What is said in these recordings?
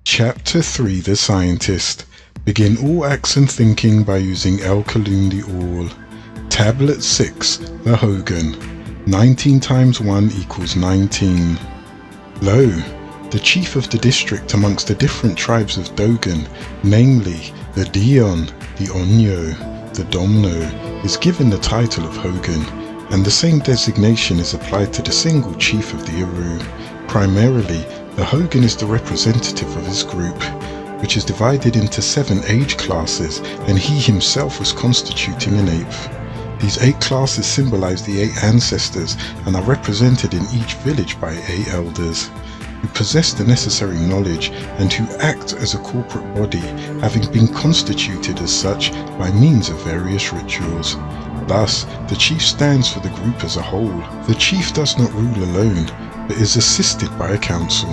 Chapter 3 The Scientist. Begin all acts and thinking by using El-Kalun the All. Tablet 6 The Hogan. 19 times 1 equals 19. Lo, the chief of the district amongst the different tribes of Dogon, namely the Dion, the Onyo, the Domno, is given the title of Hogan, and the same designation is applied to the single chief of the Aru. Primarily, the Hogan is the representative of his group, which is divided into 7 age classes, and he himself was constituting an 8th. These 8 classes symbolize the 8 ancestors and are represented in each village by 8 elders, who possess the necessary knowledge and who act as a corporate body, having been constituted as such by means of various rituals. Thus, the chief stands for the group as a whole. The chief does not rule alone, but is assisted by a council.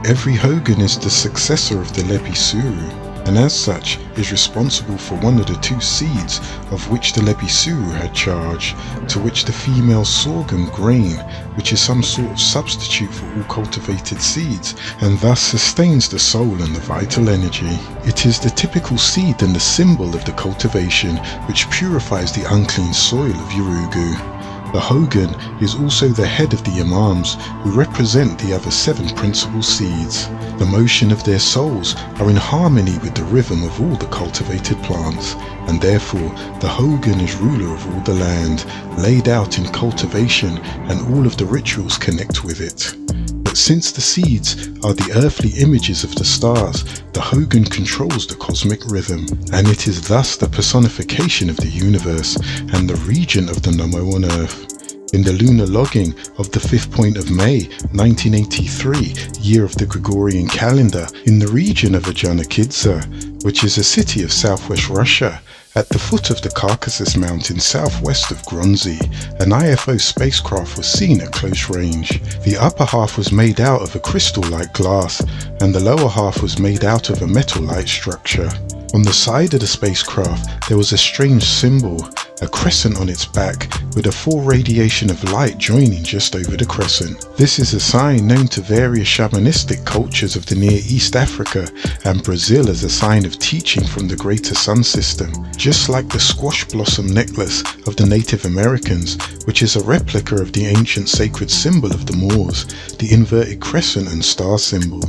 Every Hogan is the successor of the Lepi Suru, and as such is responsible for one of the 2 seeds of which the Lepi Suru had charge, to which the female sorghum grain, which is some sort of substitute for all cultivated seeds, and thus sustains the soul and the vital energy. It is the typical seed and the symbol of the cultivation which purifies the unclean soil of Yurugu. The Hogan is also the head of the Imams, who represent the other 7 principal seeds. The motion of their souls are in harmony with the rhythm of all the cultivated plants, and therefore the Hogan is ruler of all the land, laid out in cultivation, and all of the rituals connect with it. But since the seeds are the earthly images of the stars, the Hogan controls the cosmic rhythm, and it is thus the personification of the universe and the regent of the Nomo on earth. In the lunar logging of the 5th point of May 1983, year of the Gregorian calendar, in the region of Ajanakidze, which is a city of southwest Russia, at the foot of the Caucasus Mountains southwest of Grozny, an IFO spacecraft was seen at close range. The upper half was made out of a crystal-like glass, and the lower half was made out of a metal-like structure. On the side of the spacecraft there was a strange symbol, a crescent on its back, with a full radiation of light joining just over the crescent. This is a sign known to various shamanistic cultures of the Near East Africa and Brazil as a sign of teaching from the greater sun system, just like the squash blossom necklace of the Native Americans, which is a replica of the ancient sacred symbol of the Moors, the inverted crescent and star symbol.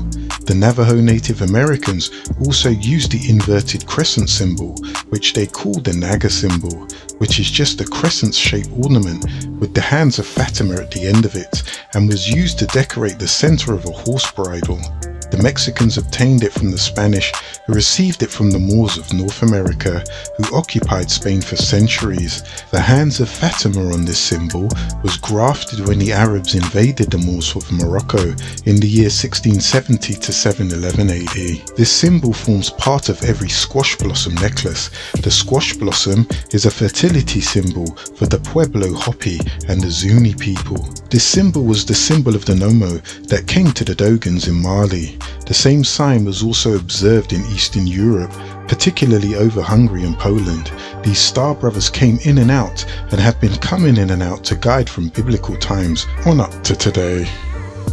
The Navajo Native Americans also use the inverted crescent symbol, which they call the Naga symbol, which is just a crescent-shaped ornament with the hands of Fatima at the end of it, and was used to decorate the center of a horse bridle. The Mexicans obtained it from the Spanish, who received it from the Moors of North America, who occupied Spain for centuries. The hands of Fatima on this symbol was grafted when the Arabs invaded the Moors of Morocco in the year 1670 to 711 AD. This symbol forms part of every squash blossom necklace. The squash blossom is a fertility symbol for the Pueblo Hopi and the Zuni people. This symbol was the symbol of the Nomo that came to the Dogons in Mali. The same sign was also observed in Eastern Europe, particularly over Hungary and Poland. These star brothers came in and out and have been coming in and out to guide from biblical times on up to today.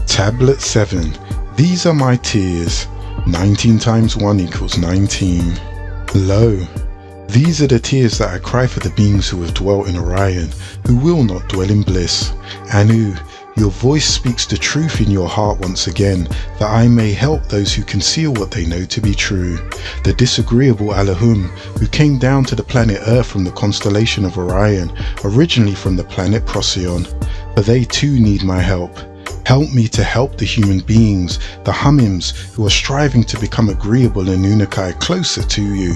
Tablet 7. These are my tears. 19 times 1 equals 19. Lo, these are the tears that I cry for the beings who have dwelt in Orion, who will not dwell in bliss. Anu, your voice speaks the truth in your heart once again, that I may help those who conceal what they know to be true. The disagreeable Allahum, who came down to the planet Earth from the constellation of Orion, originally from the planet Procyon, for they too need my help. Help me to help the human beings, the Humims, who are striving to become agreeable and Unakai closer to you.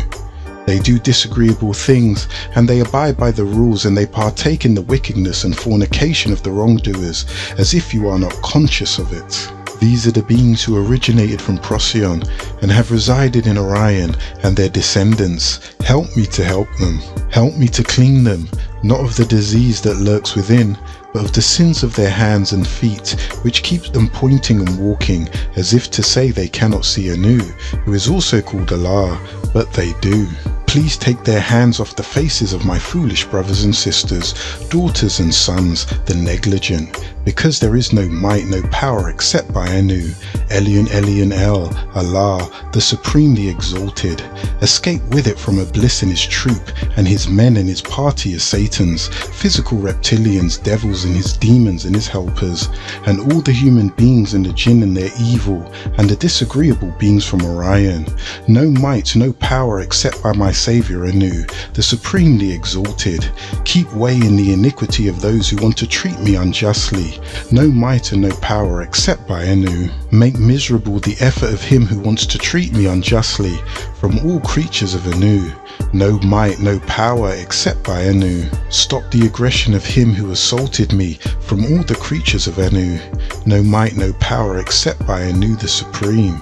They do disagreeable things, and they abide by the rules, and they partake in the wickedness and fornication of the wrongdoers, as if you are not conscious of it. These are the beings who originated from Procyon and have resided in Orion, and their descendants. Help me to help them. Help me to clean them, not of the disease that lurks within, but of the sins of their hands and feet, which keeps them pointing and walking, as if to say they cannot see Anu, who is also called Allah, but they do. Please take their hands off the faces of my foolish brothers and sisters, daughters and sons, the negligent, because there is no might, no power except by Anu, Elyon Elyon El, Allah, the supremely exalted. Escape with it from Iblis and his troop, and his men and his party as Satans, physical reptilians, devils and his demons and his helpers, and all the human beings and the jinn and their evil, and the disagreeable beings from Orion. No might, no power except by my Saviour Anu, the supremely exalted. Keep weighing the iniquity of those who want to treat me unjustly. No might and no power except by Anu. Make miserable the effort of him who wants to treat me unjustly from all creatures of Anu. No might, no power except by Anu. Stop the aggression of him who assaulted me from all the creatures of Anu. No might, no power except by Anu the Supreme.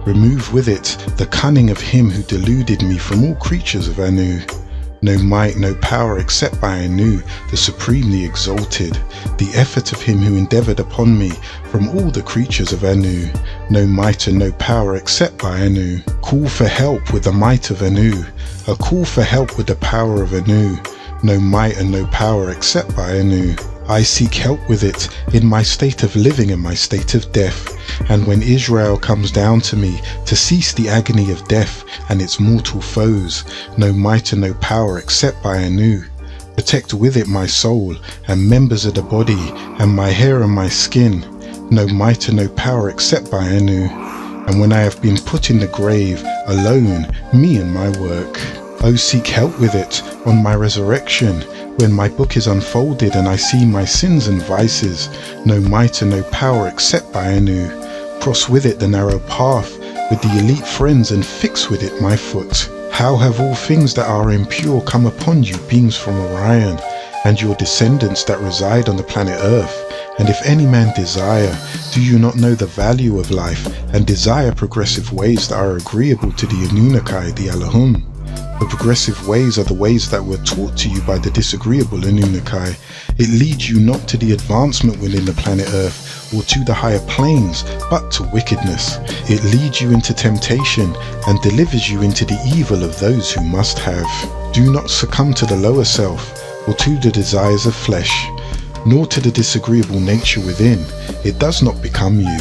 Remove with it the cunning of him who deluded me from all creatures of Anu. No might, no power except by Anu, the supremely exalted. The effort of him who endeavoured upon me from all the creatures of Anu. No might and no power except by Anu. Call for help with the might of Anu. A call for help with the power of Anu. No might and no power except by Anu. I seek help with it in my state of living and my state of death. And when Israel comes down to me to cease the agony of death and its mortal foes, no might and no power except by Anu. Protect with it my soul and members of the body and my hair and my skin. No might and no power except by Anu. And when I have been put in the grave, alone, me and my work. Oh, seek help with it on my resurrection, when my book is unfolded and I see my sins and vices. No might and no power except by Anu. Cross with it the narrow path with the elite friends and fix with it my foot. How have all things that are impure come upon you, beings from Orion, and your descendants that reside on the planet Earth? And if any man desire, do you not know the value of life, and desire progressive ways that are agreeable to the Anunnaki, the Elohim? The progressive ways are the ways that were taught to you by the disagreeable Anunnaki. It leads you not to the advancement within the planet Earth or to the higher planes, but to wickedness. It leads you into temptation and delivers you into the evil of those who must have. Do not succumb to the lower self or to the desires of flesh, nor to the disagreeable nature within. It does not become you,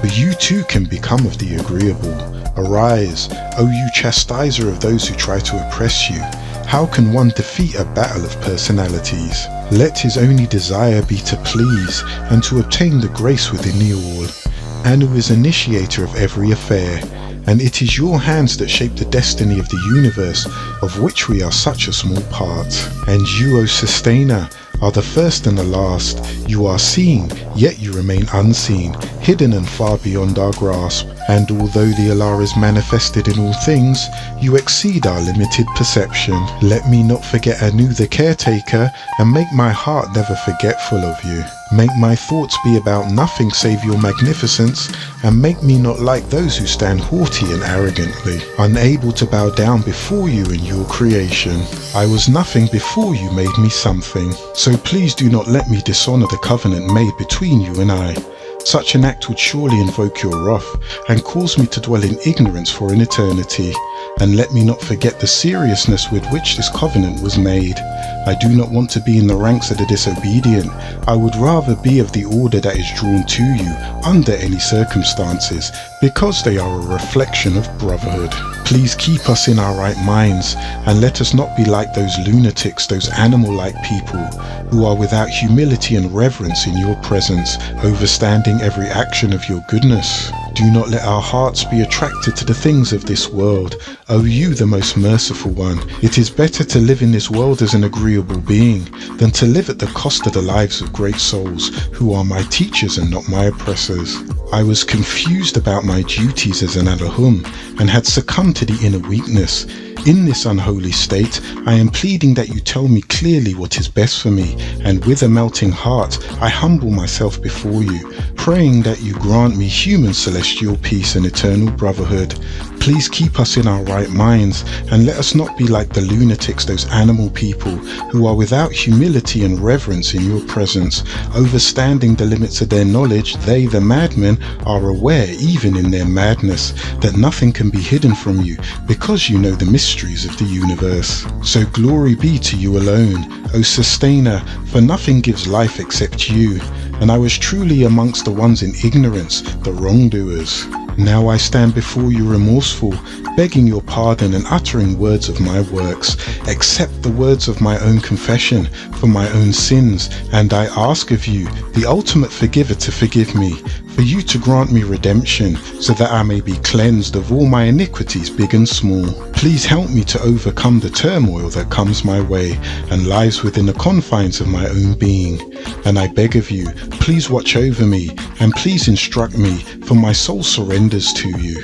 but you too can become of the agreeable. Arise, O you chastiser of those who try to oppress you. How can one defeat a battle of personalities? Let his only desire be to please and to obtain the grace within the all. Anu is initiator of every affair, and it is your hands that shape the destiny of the universe, of which we are such a small part. And you, O sustainer, are the first and the last. You are seen, yet you remain unseen, hidden and far beyond our grasp. And although the Allah is manifested in all things, you exceed our limited perception. Let me not forget Anu the caretaker, and make my heart never forgetful of you. Make my thoughts be about nothing save your magnificence, and make me not like those who stand haughty and arrogantly, unable to bow down before you in your creation. I was nothing before you made me something, so please do not let me dishonor the covenant made between you and I. Such an act would surely invoke your wrath and cause me to dwell in ignorance for an eternity. And let me not forget the seriousness with which this covenant was made. I do not want to be in the ranks of the disobedient. I would rather be of the order that is drawn to you under any circumstances, because they are a reflection of brotherhood. Please keep us in our right minds, and let us not be like those lunatics, those animal-like people, who are without humility and reverence in your presence, overstanding every action of your goodness. Do not let our hearts be attracted to the things of this world. O you, the most merciful one, it is better to live in this world as an agreeable being than to live at the cost of the lives of great souls who are my teachers and not my oppressors. I was confused about my duties as an Elohim and had succumbed to the inner weakness. In this unholy state, I am pleading that you tell me clearly what is best for me, and with a melting heart, I humble myself before you. praying that you grant me human celestial peace and eternal brotherhood. Please keep us in our right minds, and let us not be like the lunatics, those animal people who are without humility and reverence in your presence. Overstanding the limits of their knowledge, they, the madmen, are aware, even in their madness, that nothing can be hidden from you, because you know the mysteries of the universe. So glory be to you alone, O Sustainer, for nothing gives life except you. And I was truly amongst the ones in ignorance, the wrongdoers. Now I stand before you remorseful, begging your pardon and uttering words of my works. Accept the words of my own confession for my own sins, and I ask of you, the ultimate forgiver, to forgive me, for you to grant me redemption, so that I may be cleansed of all my iniquities, big and small. Please help me to overcome the turmoil that comes my way and lies within the confines of my own being. And I beg of you, please watch over me, and please instruct me, for my soul surrenders to you.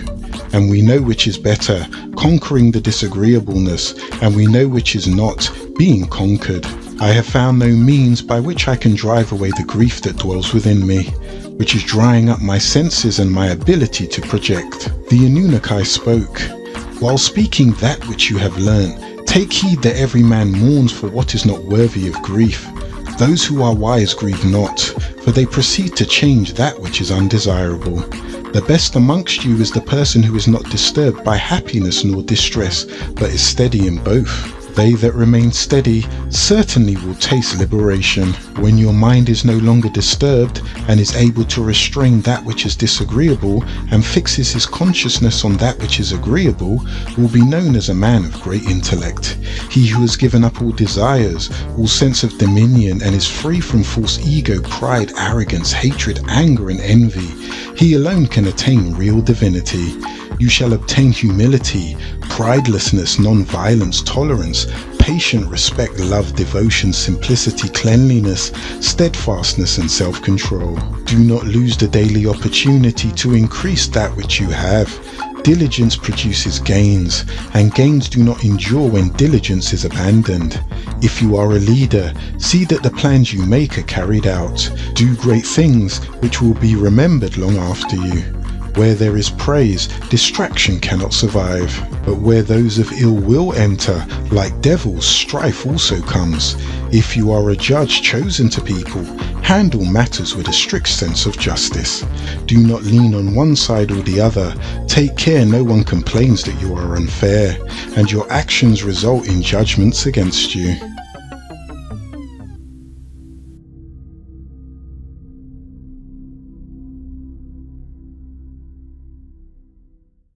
And we know which is better, conquering the disagreeableness, and we know which is not, being conquered. I have found no means by which I can drive away the grief that dwells within me, which is drying up my senses and my ability to project. The Anunnaki spoke. While speaking that which you have learnt, take heed that every man mourns for what is not worthy of grief. Those who are wise grieve not, for they proceed to change that which is undesirable. The best amongst you is the person who is not disturbed by happiness nor distress, but is steady in both. They that remain steady certainly will taste liberation. When your mind is no longer disturbed and is able to restrain that which is disagreeable and fixes his consciousness on that which is agreeable, will be known as a man of great intellect. He who has given up all desires, all sense of dominion, and is free from false ego, pride, arrogance, hatred, anger, and envy, he alone can attain real divinity. You shall obtain humility, pridelessness, non-violence, tolerance, patient respect, love, devotion, simplicity, cleanliness, steadfastness, and self-control. Do not lose the daily opportunity to increase that which you have. Diligence produces gains, and gains do not endure when diligence is abandoned. If you are a leader, see that the plans you make are carried out. Do great things which will be remembered long after you. Where there is praise, distraction cannot survive. But where those of ill will enter, like devils, strife also comes. If you are a judge chosen to people, handle matters with a strict sense of justice. Do not lean on one side or the other. Take care no one complains that you are unfair, and your actions result in judgments against you.